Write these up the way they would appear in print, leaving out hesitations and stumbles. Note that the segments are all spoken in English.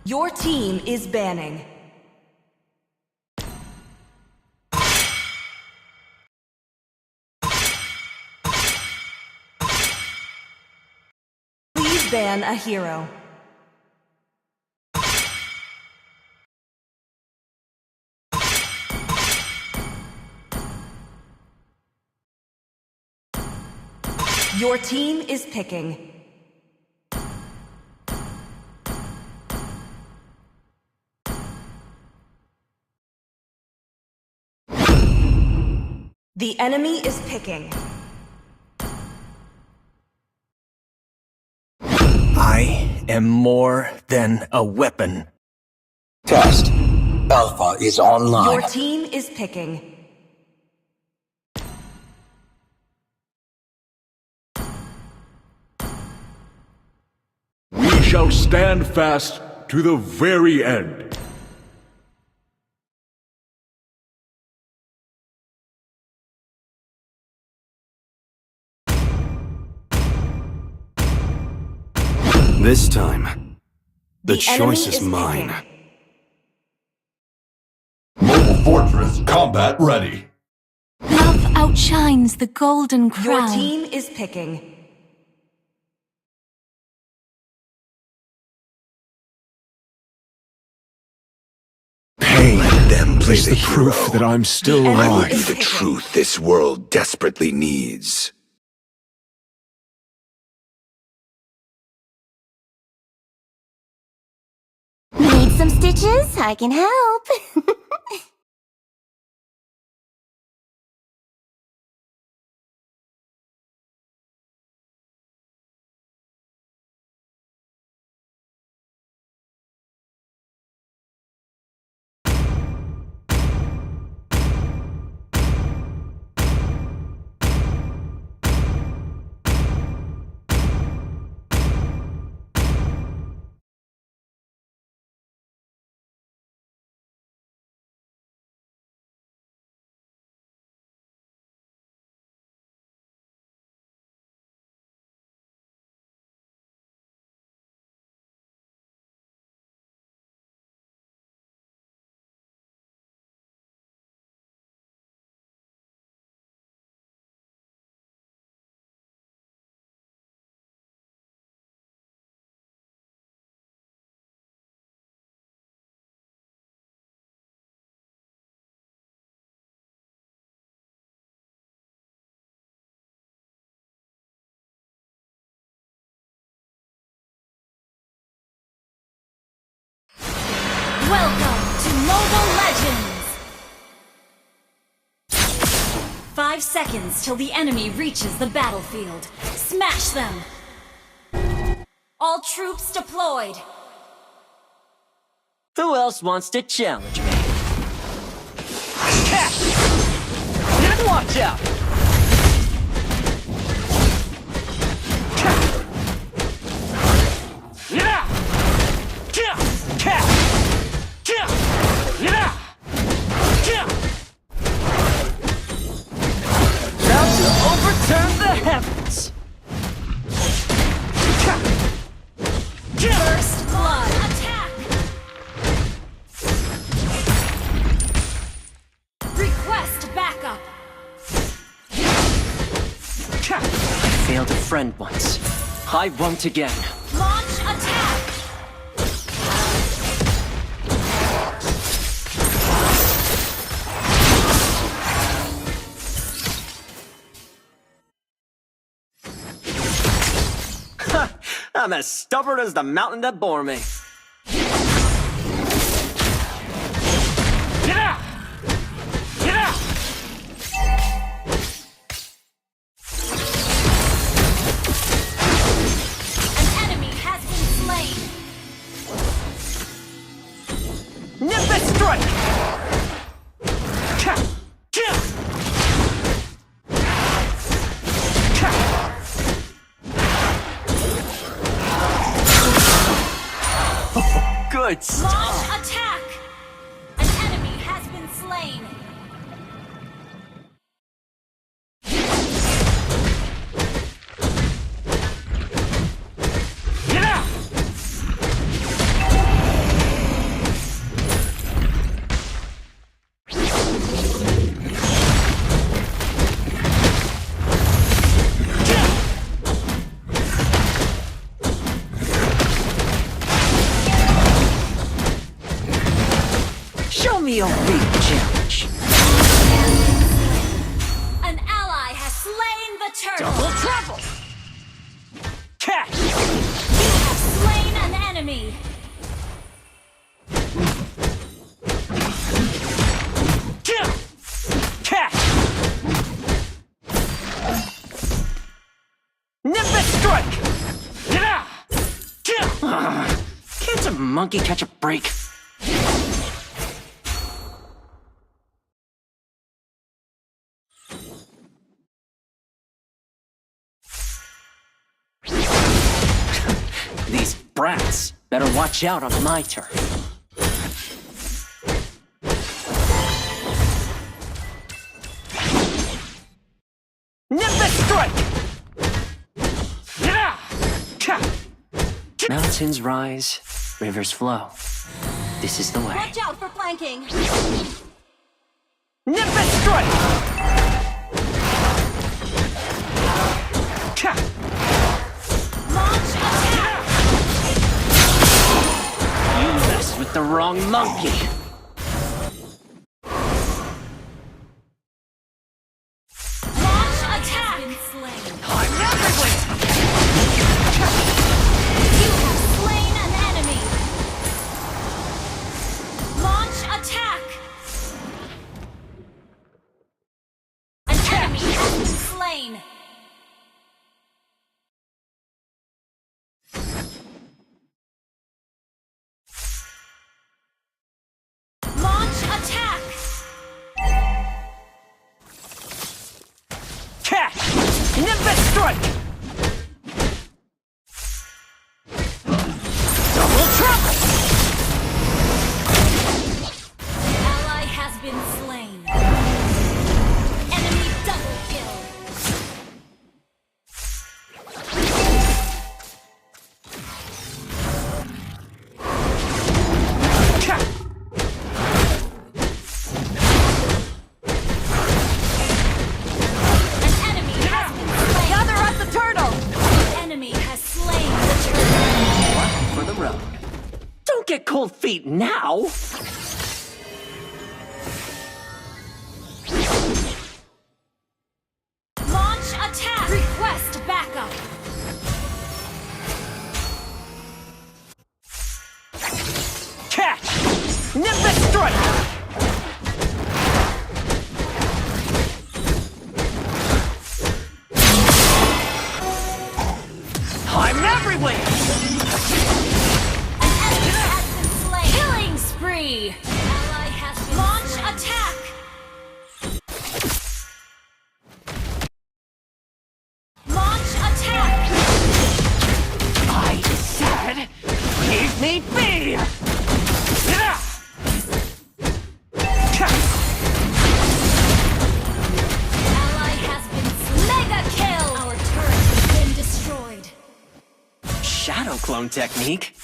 Your team is banning. Please ban a hero. Your team is picking. The enemy is picking. I am more than a weapon. Test. Alpha is online. Your team is picking. We shall stand fast to the very end. This time, the choice is mine. picking. Mobile Fortress combat ready. Love outshines the golden crown. Your team is picking. Pain. Let them play is the the hero. proof that I'm still The enemy alive. is The picking. truth this world desperately needs. Need some stitches? I can help. Welcome to Mobile Legends! 5 seconds till the enemy reaches the battlefield. Smash them! All troops deployed! Who else wants to challenge me? Watch out! About to overturn the heavens! First blood! Attack! Request backup! I failed a friend once. I won't again. Launch attack! I'm as stubborn as the mountain that bore me. An enemy has been slain! Nimbus strike! Good stuff. Launch attack! An enemy has been slain! me a weak challenge. An ally has slain the turtle. Double trouble! Catch! You have slain an enemy. Catch! Nimbus strike! Can't a monkey catch a break? These brats better watch out on my turf. Nimbus strike! Mountains rise, rivers flow. This is the way. Watch out for flanking. Nimbus strike! Launch attack. You messed with the wrong monkey. Launch attack. I'm everywhere! You have slain an enemy. Launch attack. An enemy has been slain. Launch attack. Catch! Nimbus strike! Double trouble! Ally has been slain. Enemy double kill. An enemy has been slain. Gather up the turtle! The enemy has slain the turtle. One for the road. Don't get cold feet now! Launch attack. Request backup. Catch! Nimbus strike! I'm everywhere! An enemy has been slain. Killing spree. Ally has been launch attack. Launch attack. I said, leave me be! Ally has been mega kill. Our turret has been destroyed. Shadow clone technique?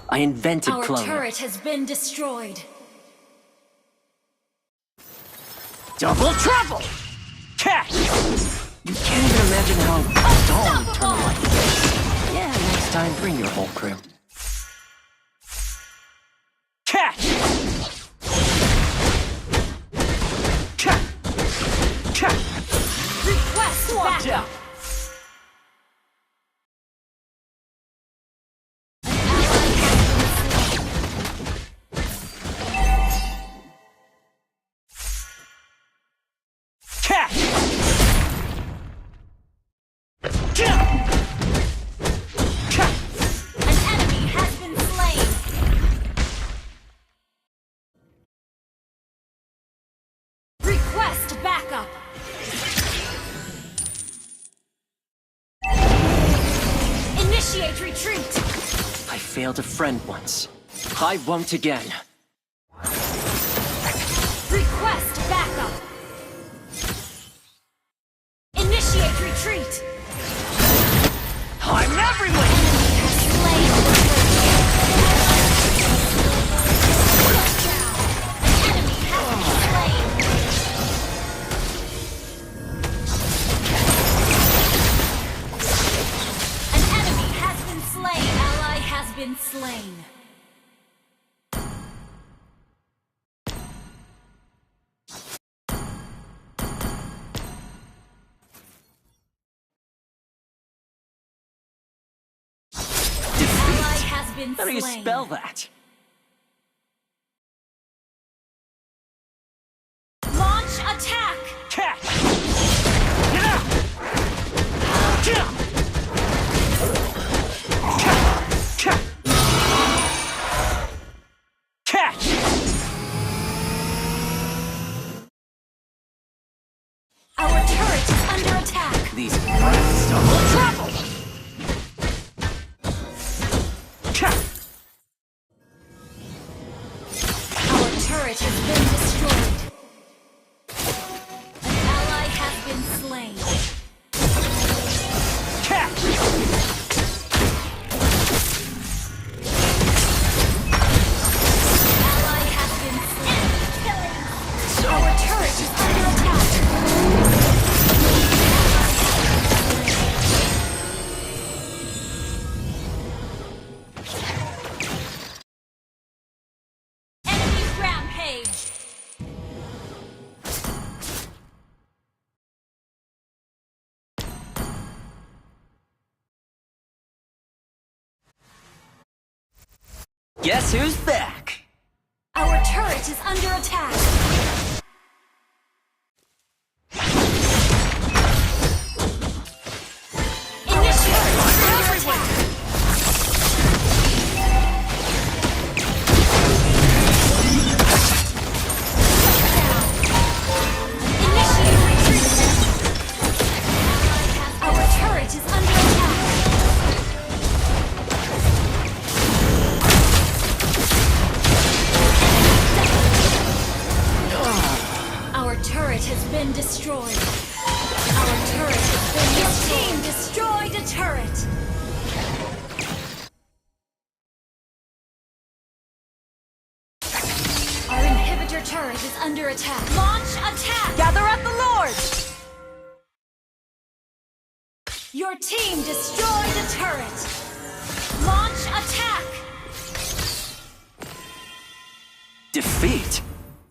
I invented Our cloning. turret has been destroyed. Double trouble! Catch! You can't even imagine how dull a turtle like this. Yeah, next time bring your whole crew. Catch! Request Watch backup. out! Catch! An enemy has been slain. Request backup. Initiate retreat. I failed a friend once. I won't again. Request backup. Initiate retreat. I'm everywhere! Slain the enemy has been slain. An enemy has been slain. Ally has been slain. been How do you slain. spell that? Launch attack! Catch! Get out! Get out! Catch! Catch! Our turret is under attack! These brats double trouble! Catch! Our turret has been destroyed. An ally has been slain. Catch! Ally has been slain. Our turret is under attack. Enemy rampage. Guess who's back? Our turret is under attack. Initiate under attack. Initiate retreat. Our turret is under attack. Our turret has been destroyed. Our turret has been destroyed. Your team destroyed a turret. Our inhibitor turret is under attack. Launch attack! Gather at the Lord! Your team destroyed a turret. Launch attack! Defeat?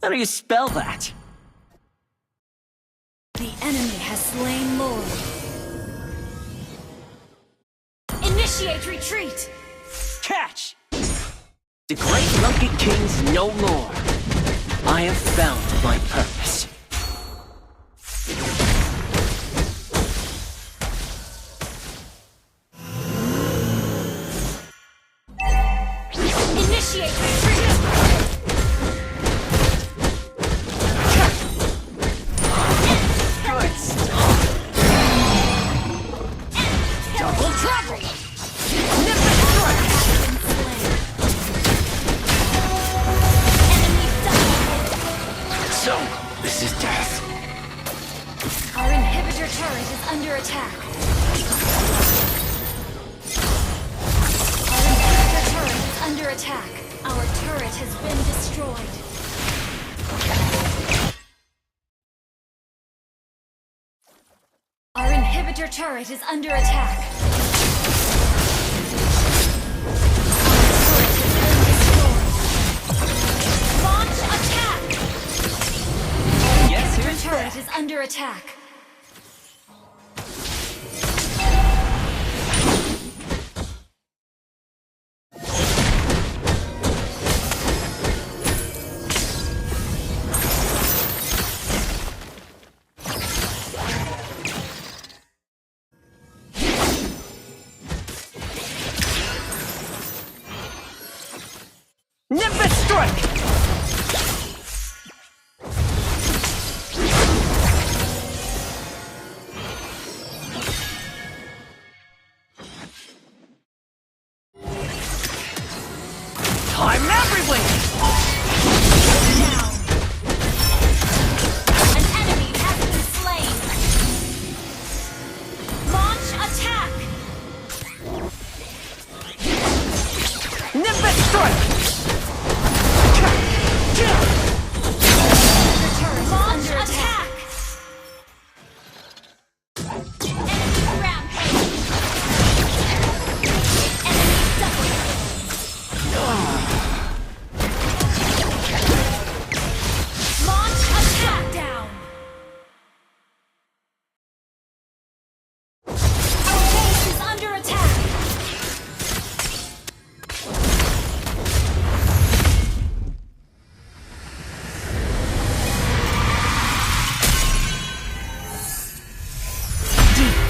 How do you spell that? The enemy has slain Lord. Initiate retreat! Catch! The great monkey king's no more. I have found my purpose. Initiate retreat! Good stuff. Double trouble! Never strike! Enemy double! So, this is death. Our inhibitor turret is under attack. Our inhibitor turret is under attack. Our turret has been destroyed. Our inhibitor turret is under attack. Our turret has been destroyed. Launch attack! Yes, Our who's turret back? is under attack. Nimbus strike! Time everywhere! Down. An enemy has been slain. Launch attack! Nimbus strike!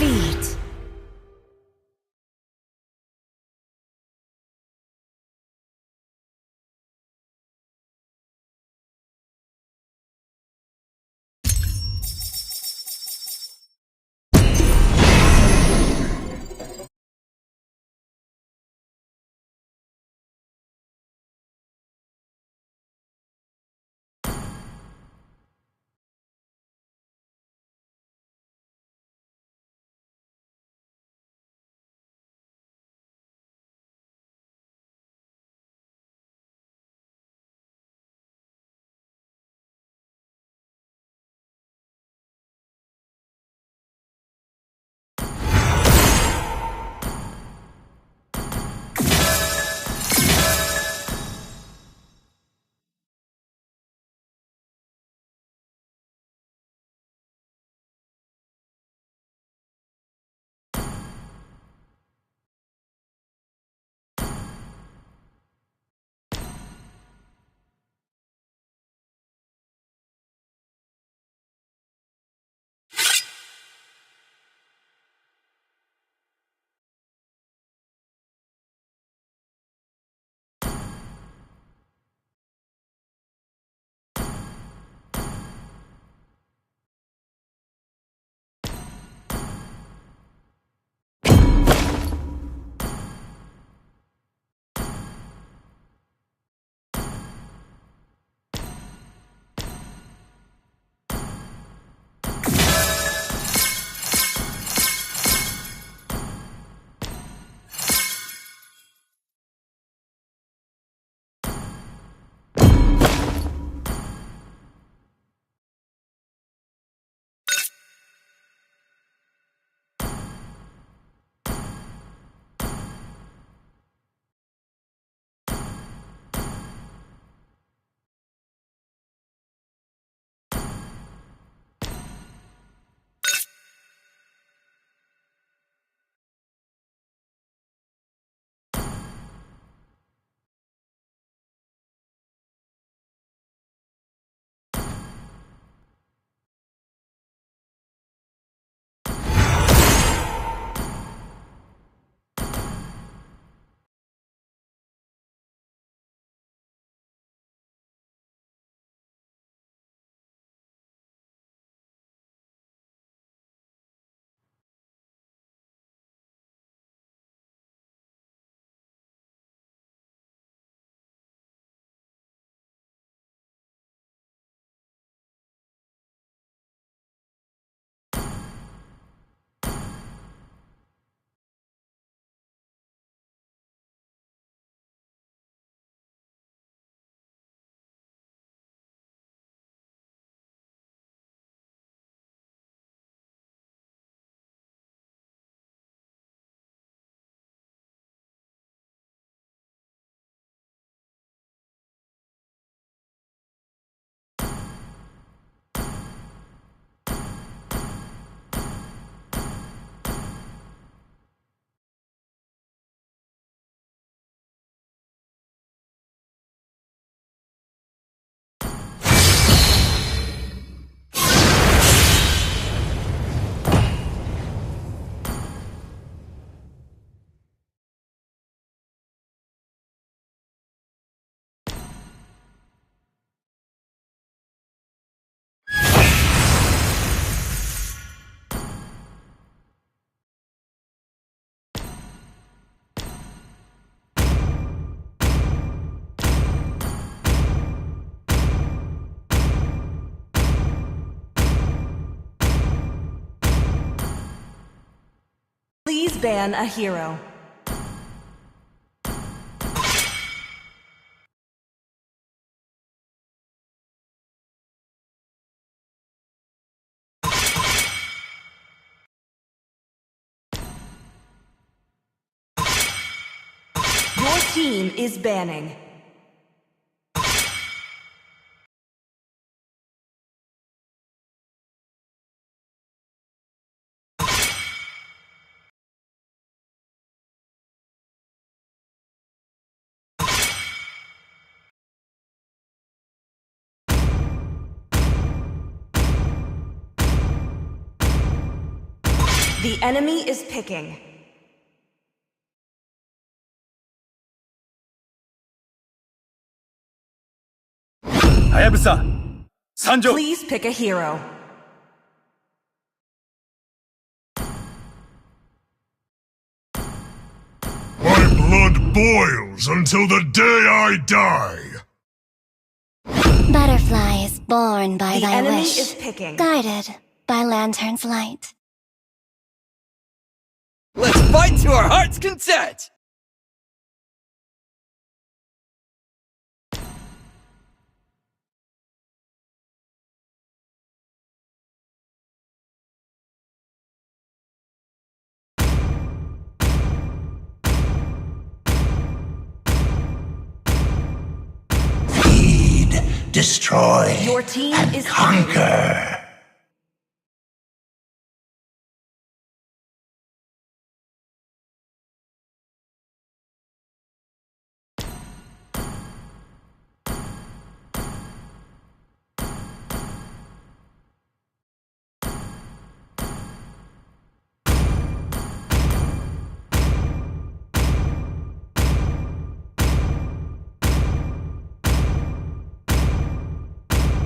Defeat. Please ban a hero. Your team is banning. The enemy is picking. Hayabusa, Sanjo. Please pick a hero. My blood boils until the day I die. Butterfly is born by The thy enemy wish, is picking. guided by lantern's light. Let's fight to our heart's content! Feed, destroy, Your team and is conquer.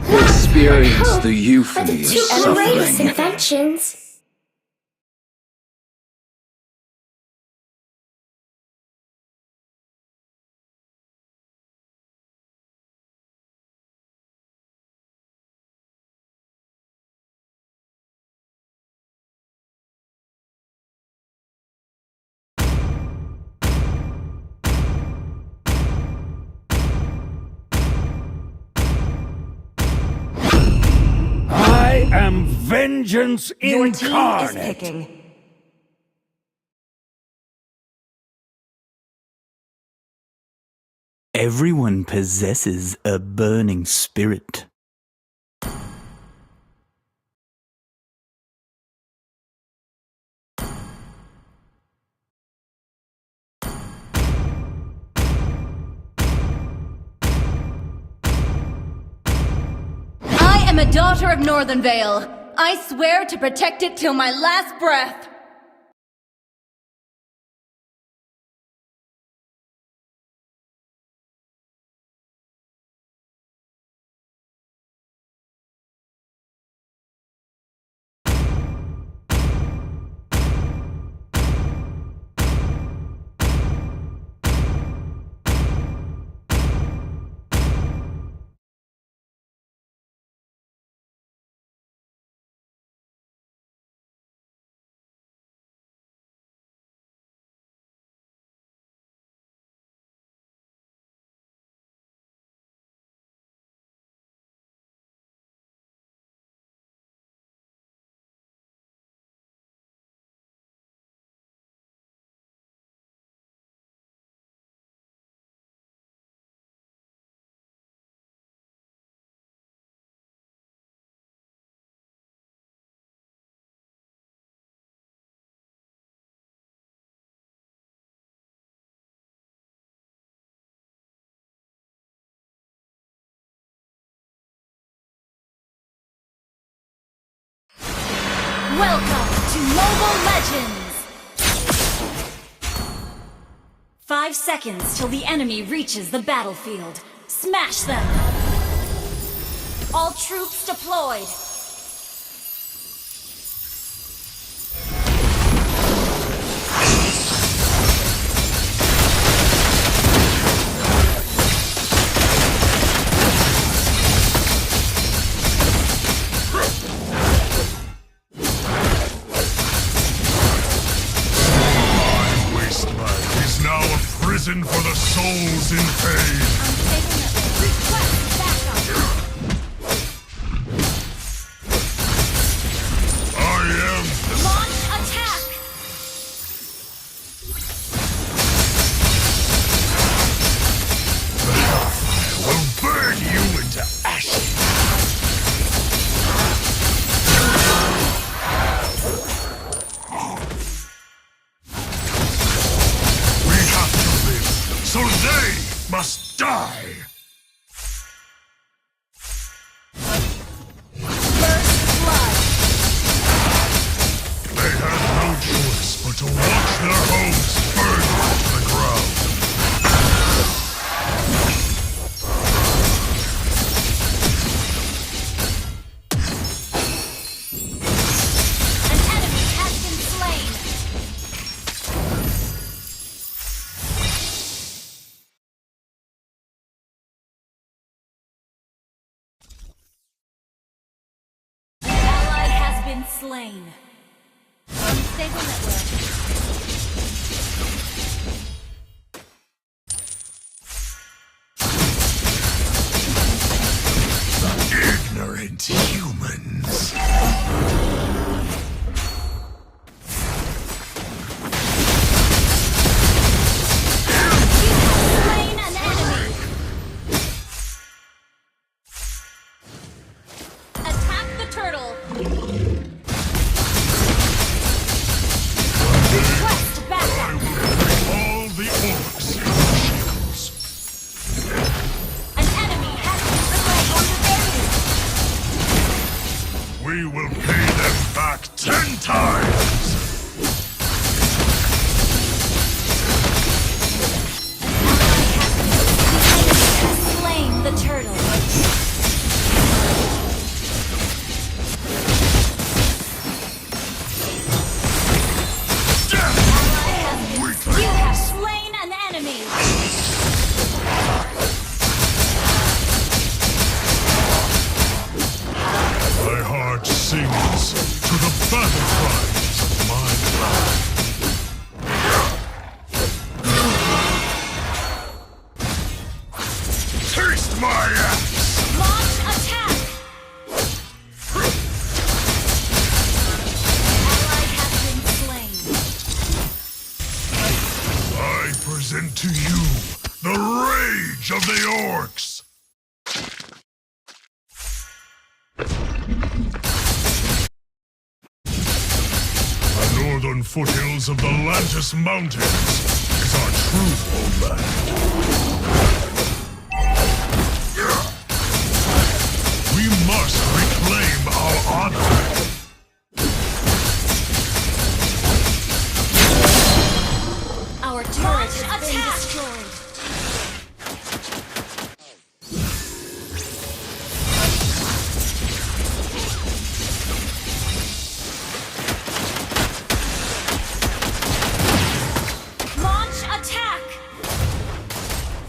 Experience the euphony of Two suffering. inventions. I am vengeance Your team is incarnate. picking. Everyone possesses a burning spirit. I am a daughter of Northern Vale. I swear to protect it till my last breath. Welcome to Mobile Legends! 5 seconds till the enemy reaches the battlefield. Smash them! All troops deployed! Wasteland is now a prison for the souls in pain. Request backup! I am the Launch attack! I will burn you into ashes. We have to live, so they must die. First blood! They have no slain. Unstable network. Ignorant humans. Slain an enemy. Attack the turtle. Request backup. All the orcs. An enemy has been slain. We will pay them back 10 times! Slain the turtle. You have slain an enemy. My heart sings to the battle cries of my blood. Taste my axe! Launch attack. Ally has been slain. I present to you the rage of the orcs! The northern foothills of the Lantis Mountains is our true homeland. We must reclaim our honor. Our turret has been destroyed. Launch attack.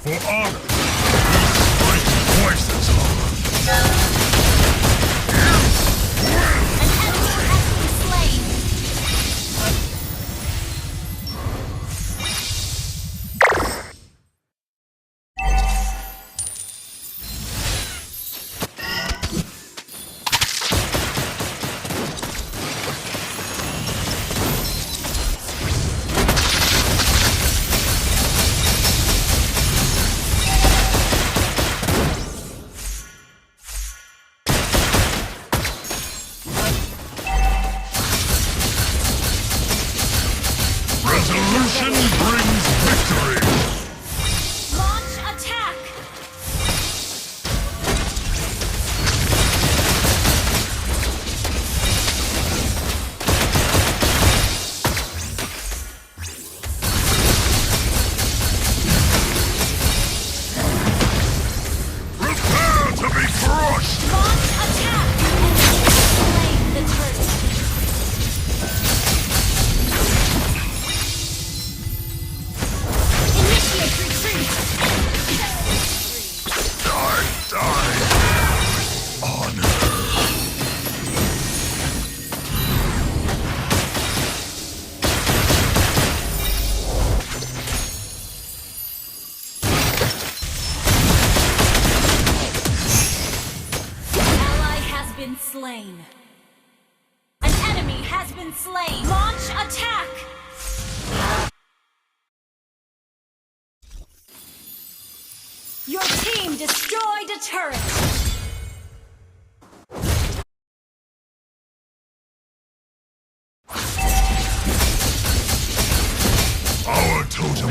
For honor, we strike twice as hard. An enemy has been slain. Resolution brings victory! Launch attack. Prepare to be crushed! Launch attack. Slain the turtle. Initiate retreat. Die! Honor! Ally has been slain. An enemy has been slain. Launch attack. Your team destroyed a turret. Our totem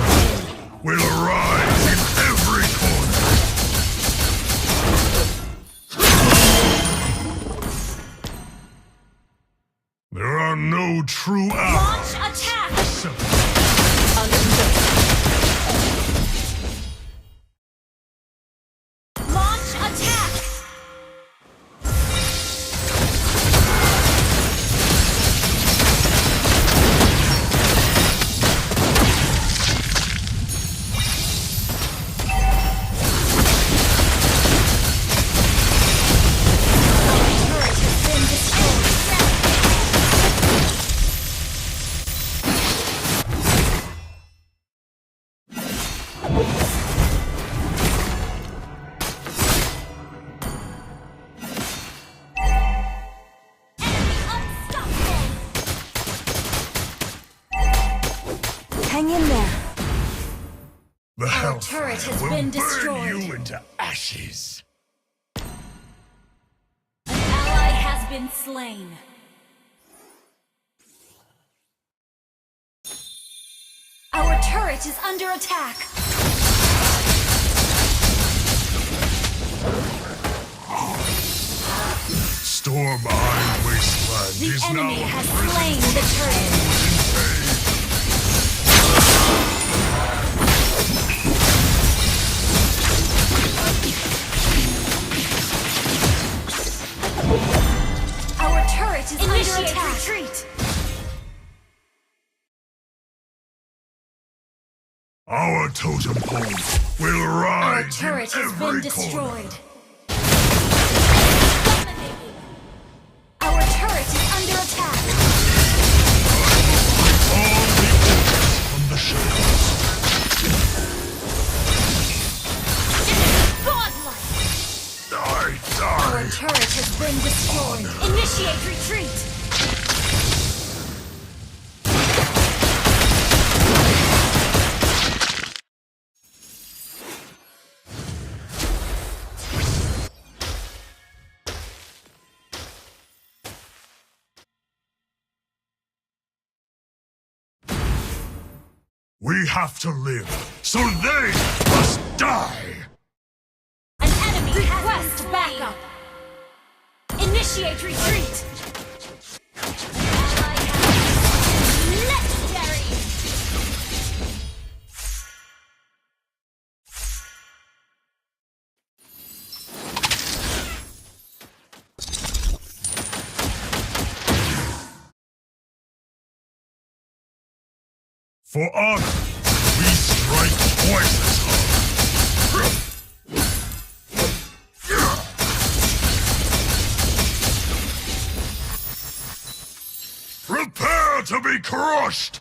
will arise in every corner! There are no true Launch allies. attack. Launch attack. Hang in there. The Our turret hellfire has will been burn destroyed. you into ashes. An ally has been slain. Our turret is under attack. Storm Iron Wasteland The is now enemy has a prison slain for the turret. Our turret is under attack. Retreat. Our totem pole will Our rise turret in has every been destroyed. corner. Our turret is under attack. All the orcs from the shadows. Godlike. Die! Our turret has been destroyed. Initiate retreat. We have to live, so they must die! An enemy request backup. Initiate retreat. Legendary. For honor, we strike twice as hard. Prepare to be crushed!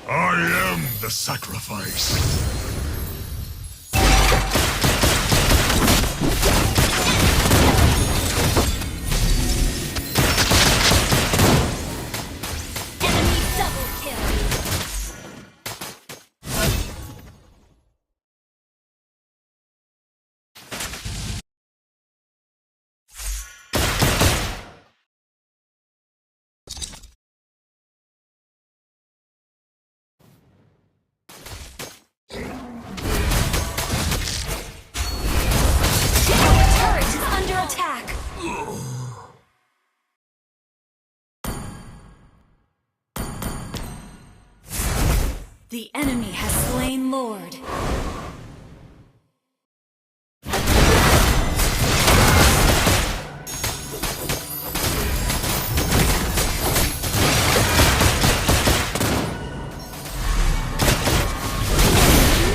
I am the sacrifice. Enemy double kill. Our turret is under attack. The enemy has slain Lord.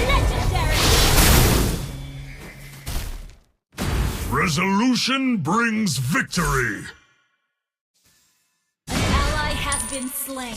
Legendary! Resolution brings victory! An ally has been slain.